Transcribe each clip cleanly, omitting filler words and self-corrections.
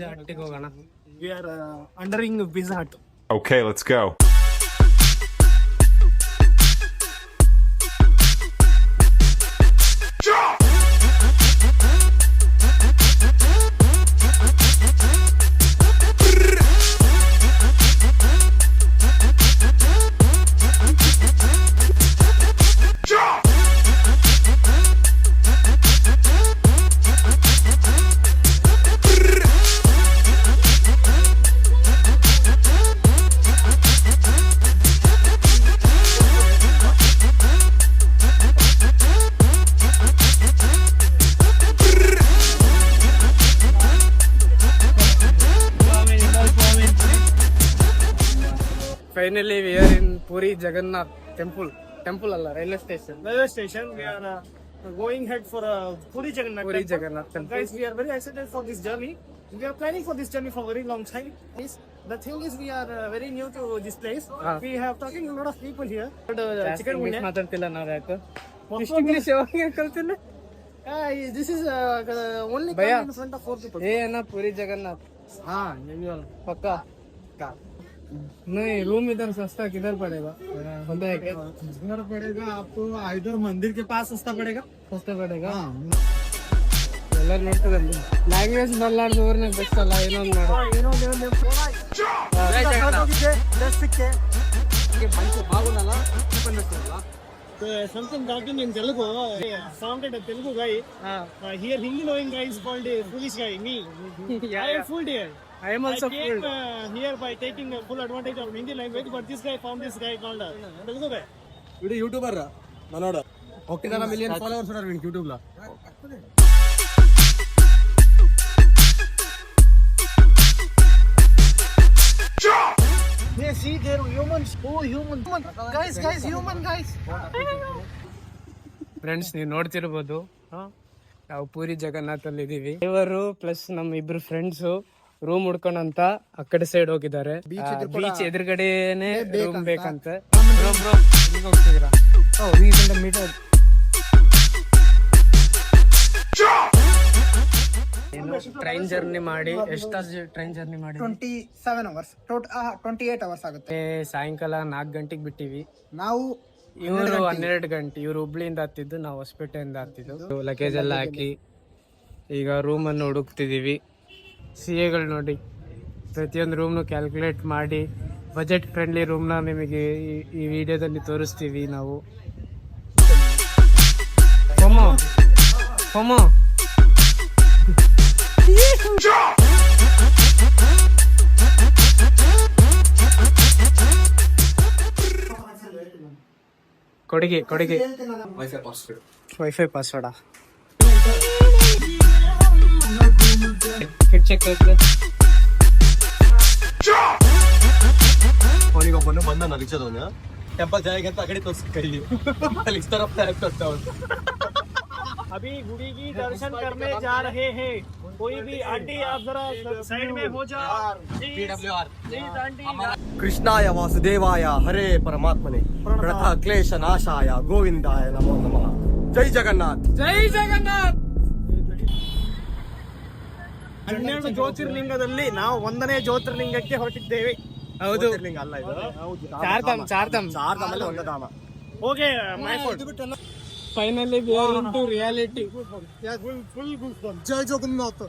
ಹಟ್ಟಿಗೆ ಹೋಗೋಣ. We are undering Pizza Hut. Okay, let's go. Finally, we are in Puri Jagannath temple. Temple alla, railway station. Railway station. We are going ahead for Puri Jagannath. Puri temple. Jagannath temple. Guys, we are very excited for this journey. We are planning for this journey for a very long time. The thing is, we are very new to this place. We have talking a lot of people here. Chicken English ಮಾತಾಡ್ತಿಲ್ಲ ನಾವು ಯಾಕೆ? Most English ಯಾವಾಗ ಕಲ್ತಿಲ್ಲ? this is only Bhaiya. in front of 4 people. ಏ ಅಣ್ಣ ಪುರಿ ಜಗನ್ನಾಥ್ पक्का नहीं room इधर सस्ता किधर पड़ेगा पता है क्या इधर पड़ेगा आपको इधर मंदिर के पास सस्ता पड़ेगा. सस्ता पड़ेगा ಎಲ್ಲರೂ ನೋಡ್ತದೆ ಲ್ಯಾಂಗ್ವೇಜ್ ಬರಲಾರ್ದವ್ರನ್ನ ಬೆಸ್ಟ್ ಅಲ್ಲ ಏನೊಂದು something talking in Telugu. Sounded a Telugu guy. Here Hindi knowing guy is called a foolish guy. Me. I am fooled here. I am also I came here by taking full advantage of Hindi language, but this guy found this guy called Telugu guy. వీడు YouTuber రా మనోడు 1.5 million followers ఉన్నారు వీడికి YouTube లో. They see they're humans. Oh, human. Guys, human guys. Friends ನೀವು ನೋಡ್ತಿರ್ಬೋದು ನಾವು ಪೂರಿ ಜಗನ್ನಾಥ್ ಅಲ್ಲಿ ಇದೀವಿ. ಇವರು ಪ್ಲಸ್ ನಮ್ಮ ಇಬ್ರು ಫ್ರೆಂಡ್ಸ್ ರೂಮ್ ಹುಡ್ಕೊಂಡಂತ ಆ ಕಡೆ ಸೈಡ್ ಹೋಗಿದ್ದಾರೆ. ಬೀಚ್ ಎದುರುಗಡೆನೆ ರೂಮ್ ಬೇಕಂತ. ಹೋಗ್ತಿದ್ದೀರಾ ಮೀಟರ್ ಟ್ರೈನ್ ಜರ್ನಿ ಮಾಡಿ ಎಷ್ಟು ಟ್ರೈನ್ ಜರ್ನಿ ಮಾಡಿ 27 hours 28 hours ಆಗುತ್ತೆ. ಸಾಯಂಕಾಲ 4 ಗಂಟೆಗೆ ಬಿಟ್ಟಿವಿ ನಾವು. ಇವರು 12 ಗಂಟೆ. ಇವ್ರು ಹುಬ್ಳಿಯಿಂದ ಹತ್ತಿದ್ದು, ನಾವು ಹೊಸಪೇಟೆಯಿಂದ ಹತ್ತಿದ್ದು. ಲಗೇಜ್ ಎಲ್ಲ ಹಾಕಿ ಈಗ ರೂಮ್ ಅನ್ನು ಹುಡುಕ್ತಿದೀವಿ. ಸಿಎಗಳು ನೋಡಿ ಪ್ರತಿಯೊಂದು ರೂಮ್ನು ಕ್ಯಾಲ್ಕುಲೇಟ್ ಮಾಡಿ ಬಜೆಟ್ ಫ್ರೆಂಡ್ಲಿ ರೂಮ್ನ ನಿಮಗೆ ಈ ವಿಡಿಯೋದಲ್ಲಿ ತೋರಿಸ್ತೀವಿ ನಾವು. ಹೋಮೋ ಕೊಡುಗೆ ವೈಫೈ ಪಾಸ್ವರ್ಡಾ ಚೆಕ್ ಅವನಿಗೊಬ್ಬನು ಬಂದ ರಿಕ್ಷಾದವನು ಟೆಂಪಲ್ ಜಾಗ ಅಂತ ಆ ಕಡೆ ತೋರಿಸಿ ಕೈ ಅಲ್ಲಿ ಇಸ್ तरफ डायरेक्ट करता हूं. अभी गुड़ी की दर्शन करने जा रहे हैं. कोई भी आंटी आप जरा साइड में हो जाओ. PWR please aunty. ಕೃಷ್ಣಾಯ ವಾಸುದೇವಾಯ ಹರೇ ಪರಮಾತ್ಮನೇ ಪ್ರಣತ ಕ್ಲೇಶ ನಾಶಾಯ ಗೋವಿಂದಾಯ ನಮೋ ನಮಃ. ಜೈ ಜಗನ್ನಾಥ್. 12 ಜ್ಯೋತಿರ್ಲಿಂಗದಲ್ಲಿ ನಾವು 1ನೇ ಜ್ಯೋತಿರ್ಲಿಂಗಕ್ಕೆ ಹೊರಟಿದ್ದೇವೆ. ಹೌದು, ಲಿಂಗ ಅಲ್ಲ ಇದು, ಚಾರ್ಧಾಮ್ ಚಾರ್ಧಾಮಲ್ಲಿ ಒಂದು ಧಾಮ. Okay my food. Finally we are into reality. Full ಜೈ ಜಗನ್ನಾಥ್.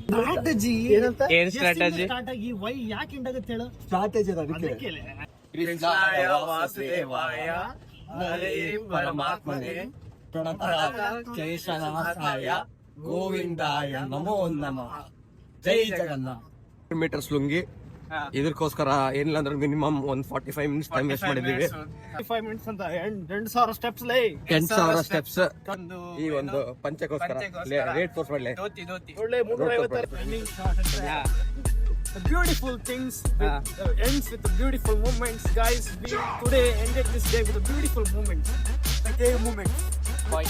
ಸ್ಟ್ರಾಟಜಿ ಏನ್ ಸ್ಟ್ರಾಟಜಿ? ಸ್ಟ್ರಾಟಜಿ ವೈ ಯಾಕೆ ಹಿಂಡಾಗುತ್ತೆ ಹೇಳು? ಸ್ಟ್ರಾಟಜಿ ಅದಕ್ಕೆ. ಕೃಷ್ಣಾಯ ವಾಸುದೇವಾಯ ಹರೇ ಪರಮಾತ್ಮನೇ ಪ್ರಣತ ಕ್ಲೇಶ ನಾಶಾಯ ಗೋವಿಂದಾಯ ನಮೋ ನಮಃ. ಜೈ ಜಗನ್ನಾಥ್. ಮೀಟರ್ಸ್ ಲುಂಗಿ ಇದಕ್ಕೋಸ್ಕರ ಏನಿಲ್ಲ ಅಂದ್ರೆ ಮಿನಿಮಮ್ 45 ಮಿನಿಟ್ಸ್ ಟೈಮ್ ವೇಸ್ಟ್ ಮಾಡಿದೀವಿ. 45 ಮಿನಿಟ್ಸ್ ಅಂತ 2,000 ಸ್ಟೆಪ್ಸ್ ಲೈ 10,000 ಸ್ಟೆಪ್ಸ್ ಈ ಒಂದು ಪಂಚಕೋಸ್ಕರ ರೇಟ್ ತೋರಿಸ್ಬಿಡ್ಲೆ. ಒಳ್ಳೆ 350 ರನ್ನಿಂಗ್ ಶಾಟ್ ಅಂತ. The beautiful things ends with the beautiful moments, guys. We today ended this day with a beautiful moment. The day moment. Bye.